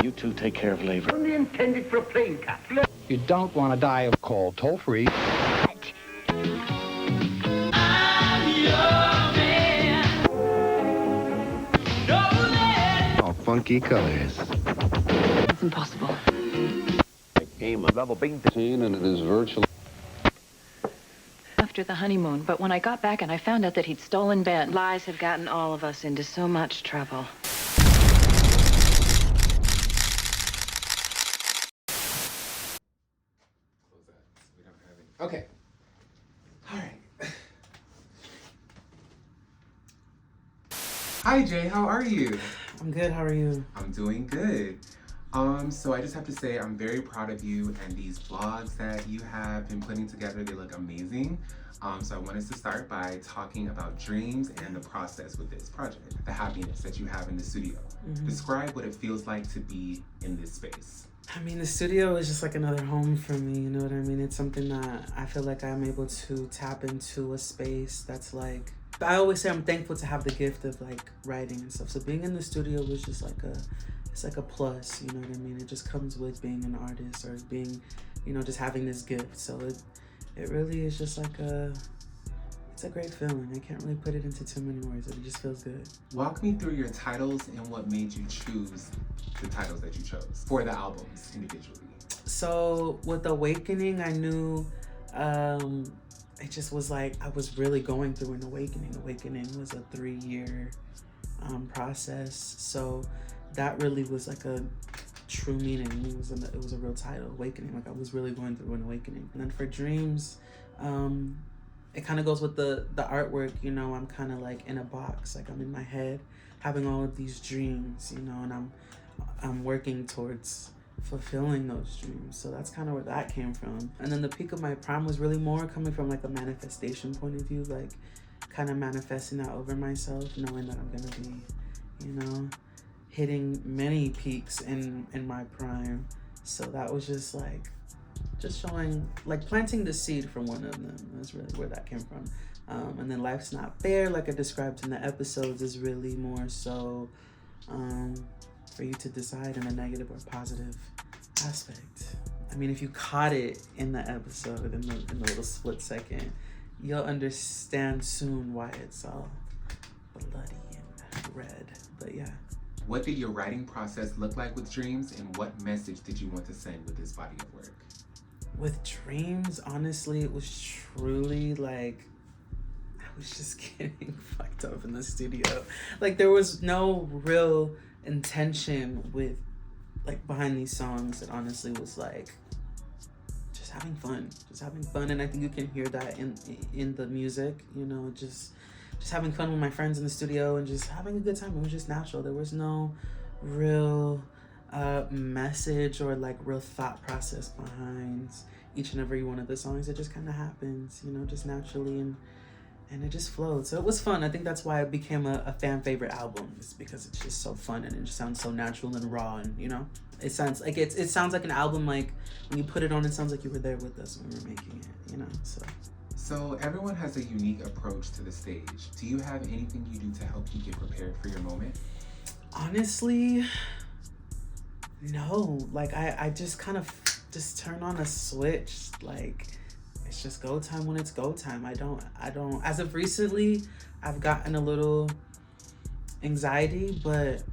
You two take care of labor. Only intended for a plane capsule. You don't want to die of cold toll-free. All funky colors. It's impossible. Game of level being seen, and it is virtually. After the honeymoon, but when I got back and I found out that he'd stolen Ben. Lies have gotten all of us into so much trouble. Okay. All right. Hi, Jay. How are you? I'm good. How are you? I'm doing good. So I just have to say I'm very proud of you and these vlogs that you have been putting together. They look amazing. So I want us to start by talking about dreams and the process with this project, the happiness that you have in the studio. Describe what it feels like to be in this space. I mean, the studio is just like another home for me, you know what I mean? It's something that I feel like I'm able to tap into a space that's like, I always say I'm thankful to have the gift of like writing and stuff. So being in the studio was just like it's like a plus, you know what I mean? It just comes with being an artist or being, you know, just having this gift. So it really is just like it's a great feeling. I can't really put it into too many words. It just feels good. Walk me through your titles and what made you choose the titles that you chose for the albums individually. So with Awakening, I knew it just was like I was really going through an awakening. Awakening was a 3-year process. So that really was like a true meaning. It was a real title, Awakening. Like I was really going through an awakening. And then for Dreams, it kind of goes with the artwork, you know. I'm kind of like in a box, like I'm in my head having all of these dreams, you know, and I'm working towards fulfilling those dreams. So that's kind of where that came from. And then the peak of my prime was really more coming from like a manifestation point of view, like kind of manifesting that over myself, knowing that I'm gonna be, you know, hitting many peaks in my prime. So that was just showing, like planting the seed for one of them. That's really where that came from. And then Life's Not Fair, like I described in the episodes, is really more so for you to decide in a negative or positive aspect. I mean, if you caught it in the episode, in the little split second, you'll understand soon why it's all bloody and red. But yeah. What did your writing process look like with Dreams, and what message did you want to send with this body of work? With Dreams, honestly, it was truly like, I was just getting fucked up in the studio. Like there was no real intention with, like behind these songs. It honestly was like, just having fun. And I think you can hear that in the music, you know, just having fun with my friends in the studio and just having a good time. It was just natural. There was no real message or like real thought process behind each and every one of the songs. It just kind of happens, you know, just naturally, and it just flowed. So it was fun. I think that's why it became a fan favorite album, is because it's just so fun and it just sounds so natural and raw, and you know, it sounds like it sounds like an album, like when you put it on, it sounds like you were there with us when we were making it, you know. So everyone has a unique approach to the stage. Do you have anything you do to help you get prepared for your moment? Honestly, no. Like I just kind of just turn on a switch. Like it's just go time when it's go time. I don't as of recently, I've gotten a little anxiety, but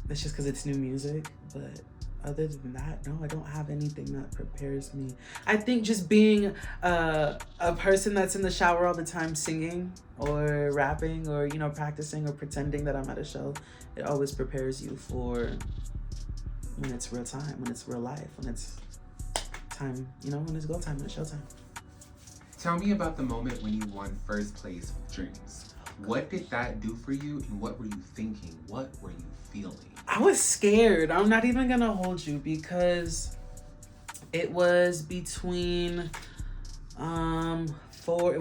it's just because it's new music. But other than that, no, I don't have anything that prepares me. I think just being a person that's in the shower all the time singing or rapping or, you know, practicing or pretending that I'm at a show, it always prepares you for when it's real time, when it's real life, when it's time, you know, when it's go time, when it's showtime. Tell me about the moment when you won first place with Dreams. What did that do for you, and what were you thinking? What were you feeling? I was scared. I'm not even gonna hold you, because it was between four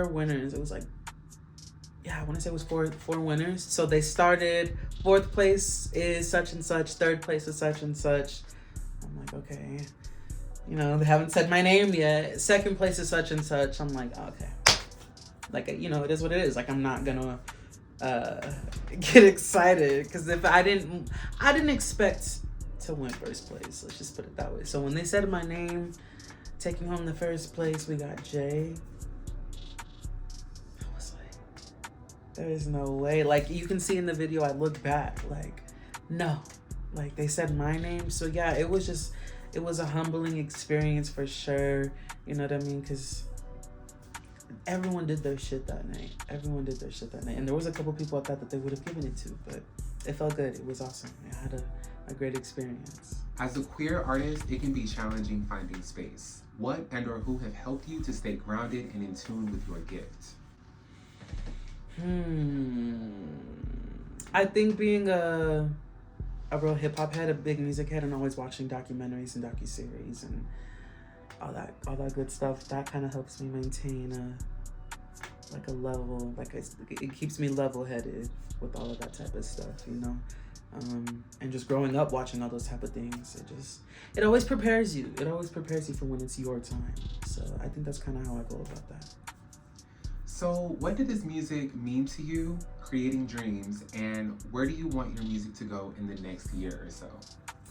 winners. It was like, yeah, I want to say it was four winners. So they started, 4th place is such and such, 3rd place is such and such. I'm like, okay, you know, they haven't said my name yet. 2nd place is such and such. I'm like, okay, like, you know, it is what it is. Like, I'm not gonna get excited, because if I didn't expect to win first place. Let's just put it that way. So when they said my name, taking home the first place, we got Jay. I was like, there is no way. Like, you can see in the video, I look back, like, no. Like, they said my name. So yeah, it was a humbling experience for sure. You know what I mean? Because everyone did their shit that night. Everyone did their shit that night. And there was a couple people I thought that they would have given it to, but it felt good. It was awesome. I had a great experience. As a queer artist, it can be challenging finding space. What and or who have helped you to stay grounded and in tune with your gift? I think being a real hip-hop head, a big music head, and always watching documentaries and docu-series and all that good stuff, that kind of helps me maintain a level, it keeps me level-headed with all of that type of stuff, you know. And just growing up watching all those type of things, it always prepares you. It always prepares you for when it's your time. So I think that's kind of how I go about that. So what did this music mean to you, creating Dreams, and where do you want your music to go in the next year or so?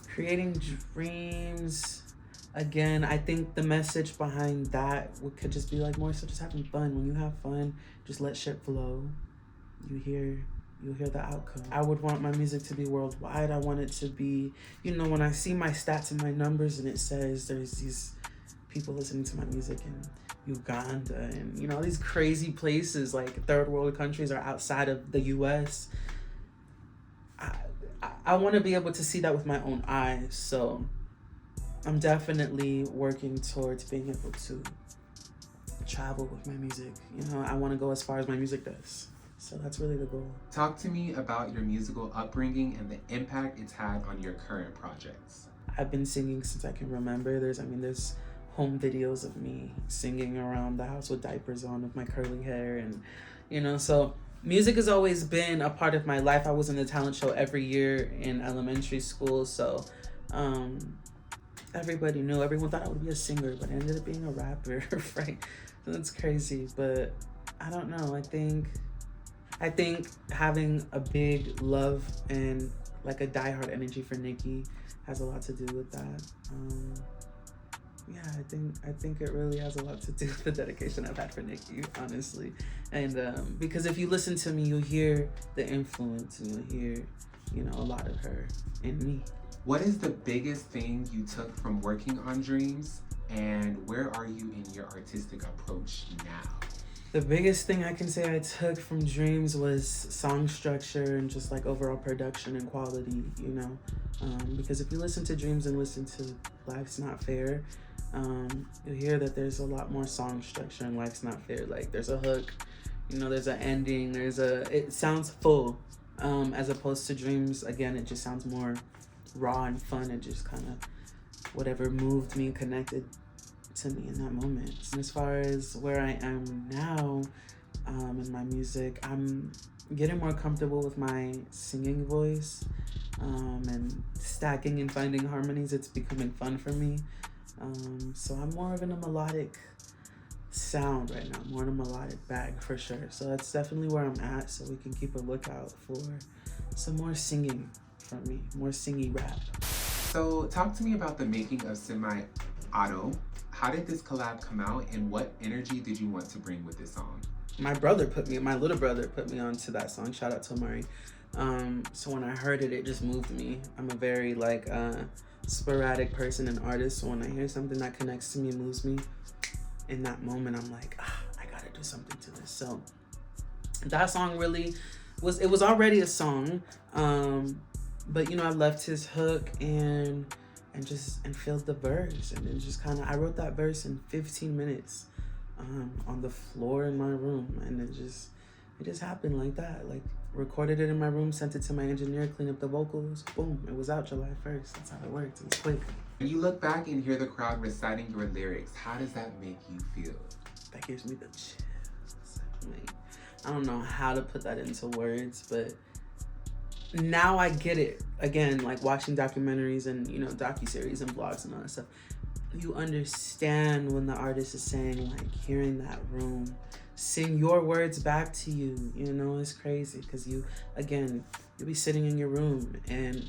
Creating Dreams, again, I think the message behind that could just be like more so just having fun. When you have fun, just let shit flow. You'll hear the outcome. I would want my music to be worldwide. I want it to be, you know, when I see my stats and my numbers and it says there's these people listening to my music in Uganda and, you know, these crazy places, like third world countries are outside of the US. I want to be able to see that with my own eyes. So I'm definitely working towards being able to travel with my music. You know, I want to go as far as my music does. So that's really the goal. Talk to me about your musical upbringing and the impact it's had on your current projects. I've been singing since I can remember. There's home videos of me singing around the house with diapers on with my curly hair, and, you know, so music has always been a part of my life. I was in the talent show every year in elementary school, so everybody knew. Everyone thought I would be a singer, but I ended up being a rapper, right? That's crazy, but I don't know. I think having a big love and like a diehard energy for Nicki has a lot to do with that. Yeah, I think it really has a lot to do with the dedication I've had for Nicki, honestly. And because if you listen to me, you'll hear the influence and you'll hear, you know, a lot of her in me. What is the biggest thing you took from working on Dreams, and where are you in your artistic approach now? The biggest thing I can say I took from Dreams was song structure and just like overall production and quality, you know? Because if you listen to Dreams and listen to Life's Not Fair, you'll hear that there's a lot more song structure in Life's Not Fair. Like there's a hook, you know, there's an ending, it sounds full, as opposed to Dreams, again, it just sounds more raw and fun. It just kind of, whatever moved me, connected to me in that moment. And as far as where I am now in my music, I'm getting more comfortable with my singing voice and stacking and finding harmonies. It's becoming fun for me. So I'm more of in a melodic sound right now, more in a melodic bag for sure. So that's definitely where I'm at, so we can keep a lookout for some more singing from me, more singy rap. So talk to me about the making of Semi-Auto. How did this collab come out, and what energy did you want to bring with this song? My little brother put me onto that song. Shout out to Amari. So when I heard it, it just moved me. I'm a very sporadic person and artist. So when I hear something that connects to me and moves me, in that moment, I'm like, I gotta do something to this. So that song really was already a song. But you know, I left his hook and filled the verse, and then just kind of, I wrote that verse in 15 minutes on the floor in my room, and it just happened like that. Like, recorded it in my room, sent it to my engineer, cleaned up the vocals, boom, it was out July 1st. That's how it works. It's quick. When you look back and hear the crowd reciting your lyrics, how does that make you feel? That gives me the chills. Like, I don't know how to put that into words, but now I get it. Again, like watching documentaries and, you know, docuseries and vlogs and all that stuff, you understand when the artist is saying, like, hearing that room sing your words back to you, you know, it's crazy. Because you'll be sitting in your room and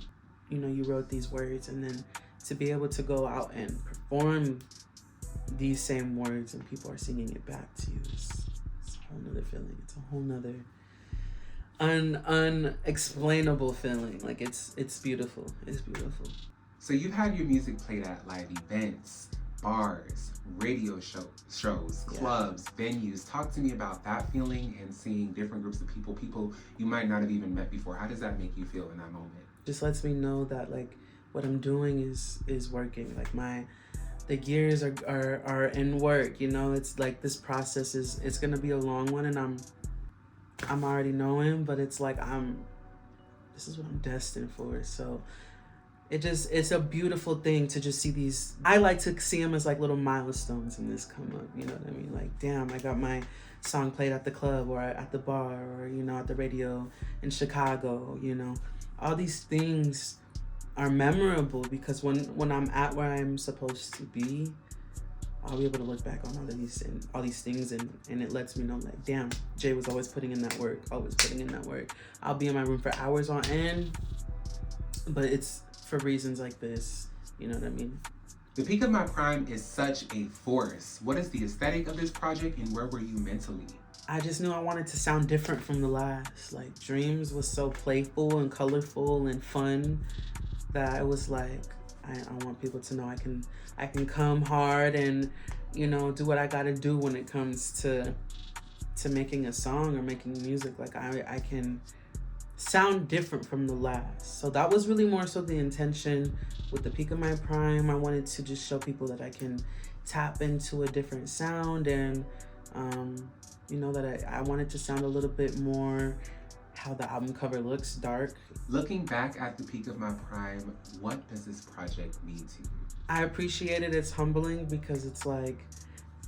you know, you wrote these words, and then to be able to go out and perform these same words and people are singing it back to you, it's a whole nother feeling. It's a whole nother unexplainable feeling. Like it's beautiful. It's beautiful. So you've had your music played at live events, bars, radio shows, clubs, venues. Talk to me about that feeling and seeing different groups of people you might not have even met before. How does that make you feel in that moment? Just lets me know that like what I'm doing is working. Like the gears are in work, you know. It's like this process it's gonna be a long one, and I'm already knowing, but it's like this is what I'm destined for. So it's a beautiful thing to just see these. I like to see them as like little milestones in this come up, you know what I mean? Like, damn, I got my song played at the club or at the bar or, you know, at the radio in Chicago, you know. All these things are memorable because when I'm at where I'm supposed to be, I'll be able to look back on all these things and it lets me know like, damn, Jay was always putting in that work, I'll be in my room for hours on end, but it's for reasons like this, you know what I mean? The Peak of My Prime is such a force. What is the aesthetic of this project and where were you mentally? I just knew I wanted to sound different from the last. Like Dreams was so playful and colorful and fun that I was like, I want people to know I can come hard and, you know, do what I gotta do when it comes to making a song or making music. Like I can sound different from the last. So that was really more so the intention with the Peak of My Prime. I wanted to just show people that I can tap into a different sound and you know, that I wanted to sound a little bit more how the album cover looks, dark. Looking back at the Peak of My Prime, what does this project mean to you? I appreciate it. It's humbling because it's like,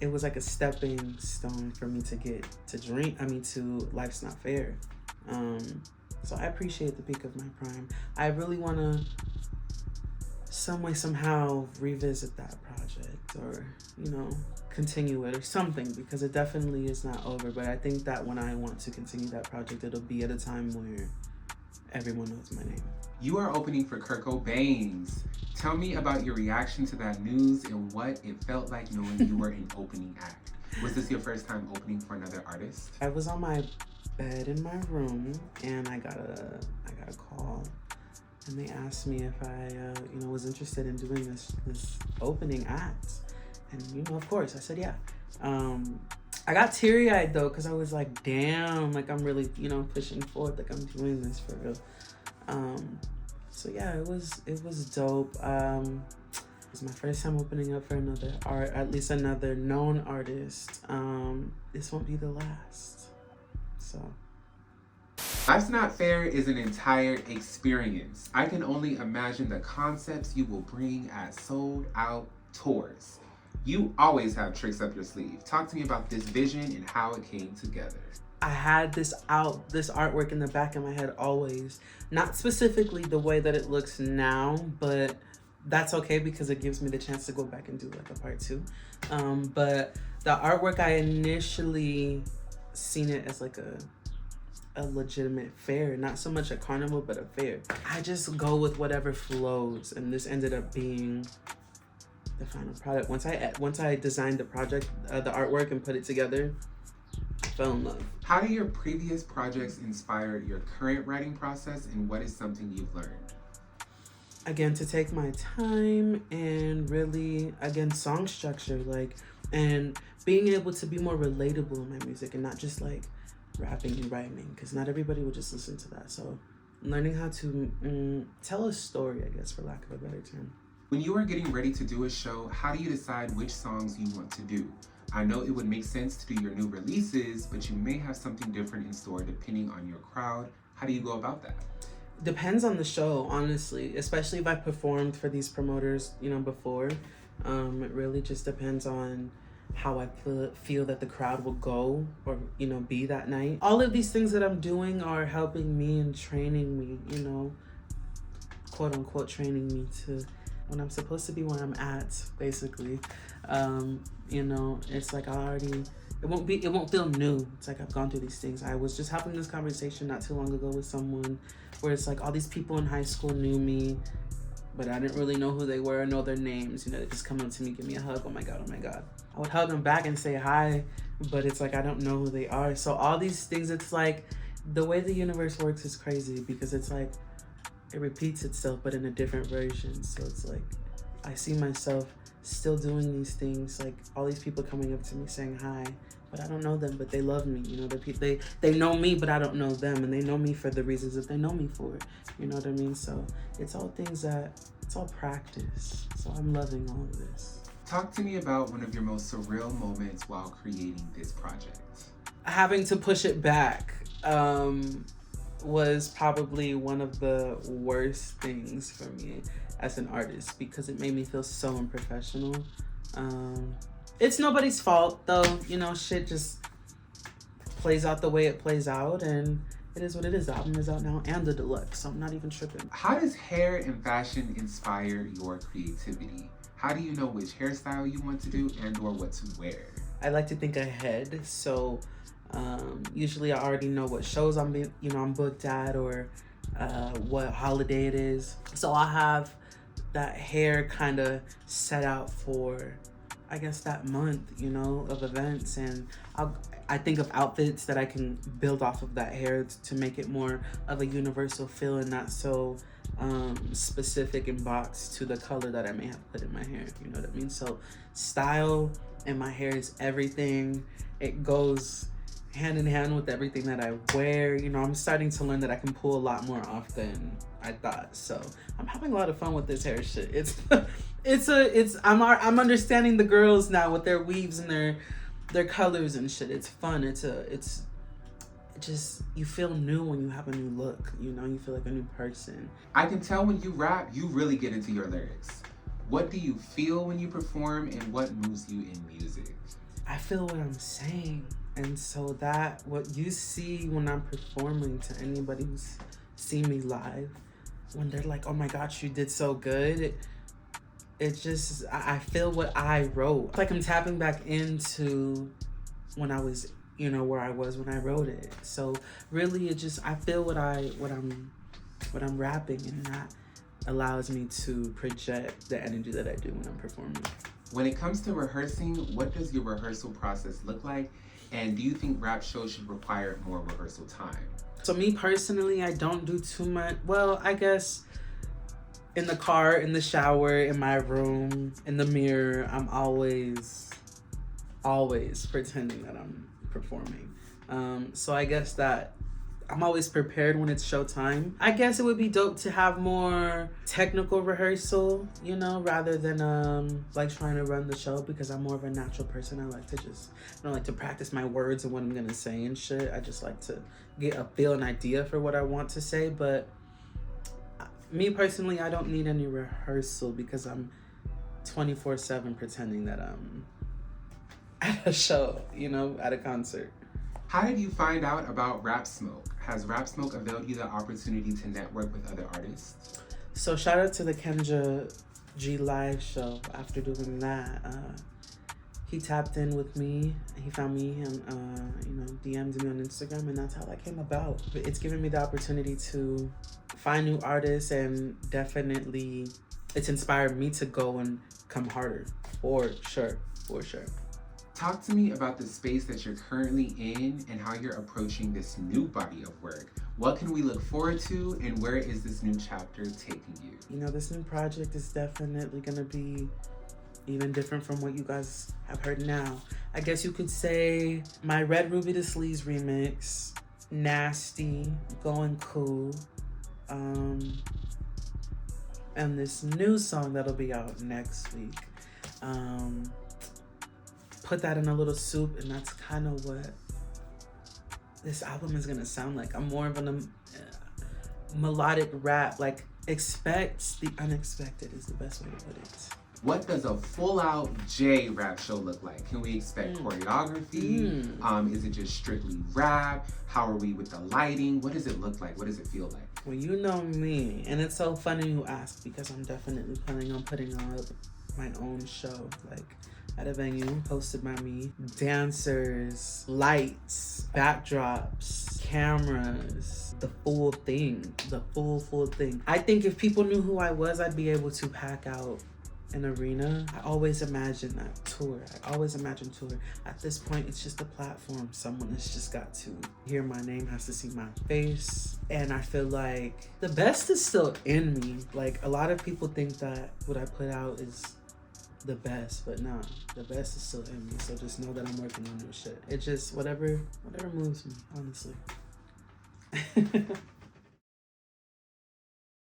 it was like a stepping stone for me to get to Life's Not Fair. So I appreciate the Peak of My Prime. I really want to some way, somehow revisit that project or, you know, continue it or something, because it definitely is not over. But I think that when I want to continue that project, it'll be at a time where everyone knows my name. You are opening for Kurt Cobain's. Tell me about your reaction to that news and what it felt like knowing you were an opening act. Was this your first time opening for another artist? I was on my bed in my room and I got a call, and they asked me if I you know, was interested in doing this opening act. And, you know, of course, I said yeah. I got teary-eyed, though, because I was like, damn, like, I'm really, you know, pushing forward, like, I'm doing this for real. So, yeah, it was dope. It was my first time opening up for at least another known artist. This won't be the last, so. Life's Not Fair is an entire experience. I can only imagine the concepts you will bring at sold-out tours. You always have tricks up your sleeve. Talk to me about this vision and how it came together. I had this artwork in the back of my head always. Not specifically the way that it looks now, but that's okay because it gives me the chance to go back and do like a part 2. But the artwork, I initially seen it as like a legitimate fair, not so much a carnival, but a fair. I just go with whatever flows, and this ended up being the final product. Once I designed the project, the artwork, and put it together, I fell in love. How do your previous projects inspire your current writing process, and what is something you've learned? Again, to take my time and really, again, song structure, like, and being able to be more relatable in my music and not just like rapping and rhyming, because not everybody will just listen to that. So learning how to tell a story, I guess, for lack of a better term. When you are getting ready to do a show, how do you decide which songs you want to do? I know it would make sense to do your new releases, but you may have something different in store depending on your crowd. How do you go about that? Depends on the show, honestly, especially if I performed for these promoters, you know, before. It really just depends on how I feel that the crowd will go or, you know, be that night. All of these things that I'm doing are helping me and training me, you know, quote unquote training me to when I'm supposed to be where I'm at, basically. You know, it's like I already it won't feel new. It's like I've gone through these things. I was just having this conversation not too long ago with someone where it's like all these people in high school knew me, but I didn't really know who they were or know their names. You know, they just come up to me, give me a hug. Oh my God, oh my God. I would hug them back and say hi, but it's like I don't know who they are. So all these things, it's like the way the universe works is crazy because it's like it repeats itself, but in a different version. So it's like I see myself still doing these things, like all these people coming up to me saying hi, but I don't know them, but they love me. You know, they know me, but I don't know them, and they know me for the reasons that they know me for. You know what I mean? So it's all things that, it's all practice. So I'm loving all of this. Talk to me about one of your most surreal moments while creating this project. Having to push it back was probably one of the worst things for me as an artist because it made me feel so unprofessional. It's nobody's fault though, you know, shit just plays out the way it plays out, and it is what it is. The album is out now and the deluxe, so I'm not even tripping. How does hair and fashion inspire your creativity? How do you know which hairstyle you want to do and or what to wear? I like to think ahead, so usually I already know what shows I'm booked at or what holiday it is. So I have that hair kind of set out for, I guess, that month, you know, of events, and I think of outfits that I can build off of that hair to make it more of a universal feel and not so specific and boxed to the color that I may have put in my hair, you know what I mean? So style and my hair is everything. It goes hand in hand with everything that I wear. You know, I'm starting to learn that I can pull a lot more off than I thought. So I'm having a lot of fun with this hair shit. I'm understanding the girls now with their weaves and their colors and shit. It's fun. It's just, you feel new when you have a new look, you know, you feel like a new person. I can tell when you rap, you really get into your lyrics. What do you feel when you perform and what moves you in music? I feel what I'm saying. And so that, what you see when I'm performing to anybody who's seen me live, when they're like, oh my gosh, you did so good. It just, I feel what I wrote. Like I'm tapping back into when I was, you know, where I was when I wrote it. So really it just, I feel what I'm rapping, and that allows me to project the energy that I do when I'm performing. When it comes to rehearsing, what does your rehearsal process look like? And do you think rap shows should require more rehearsal time? So me personally, I don't do too much. Well, I guess in the car, in the shower, in my room, in the mirror, I'm always pretending that I'm performing. So I guess that I'm always prepared when it's showtime. I guess it would be dope to have more technical rehearsal, you know, rather than like trying to run the show, because I'm more of a natural person. I don't like to practice my words and what I'm gonna say and shit. I just like to get a feel and idea for what I want to say. But me personally, I don't need any rehearsal because I'm 24/7 pretending that I'm at a show, you know, at a concert. How did you find out about Rap Smoke? Has Rap Smoke availed you the opportunity to network with other artists? So shout out to the Kendra G live show. After doing that, he tapped in with me. He found me and you know, DM'd me on Instagram, and that's how that came about. It's given me the opportunity to find new artists, and definitely it's inspired me to go and come harder, for sure. Talk to me about the space that you're currently in and how you're approaching this new body of work. What can we look forward to, and where is this new chapter taking you? You know, this new project is definitely gonna be even different from what you guys have heard now. I guess you could say my Red Ruby to Sleaze remix, Nasty, Going Cool, and this new song that'll be out next week. Put that in a little soup, and that's kind of what this album is gonna sound like. I'm more of a melodic rap. Like, expect the unexpected is the best way to put it. What does a full-out J rap show look like? Can we expect choreography? Is it just strictly rap? How are we with the lighting? What does it look like? What does it feel like? Well, you know me, and it's so funny you ask, because I'm definitely planning on putting on my own show. Like, at a venue hosted by me. Dancers, lights, backdrops, cameras, the full thing, the full thing. I think if people knew who I was, I'd be able to pack out an arena. I always imagine that tour. I always imagine tour. At this point, it's just a platform. Someone has just got to hear my name, has to see my face. And I feel like the best is still in me. Like, a lot of people think that what I put out is the best, but nah, the best is still in me. So just know that I'm working on new shit. It just, whatever moves me, honestly.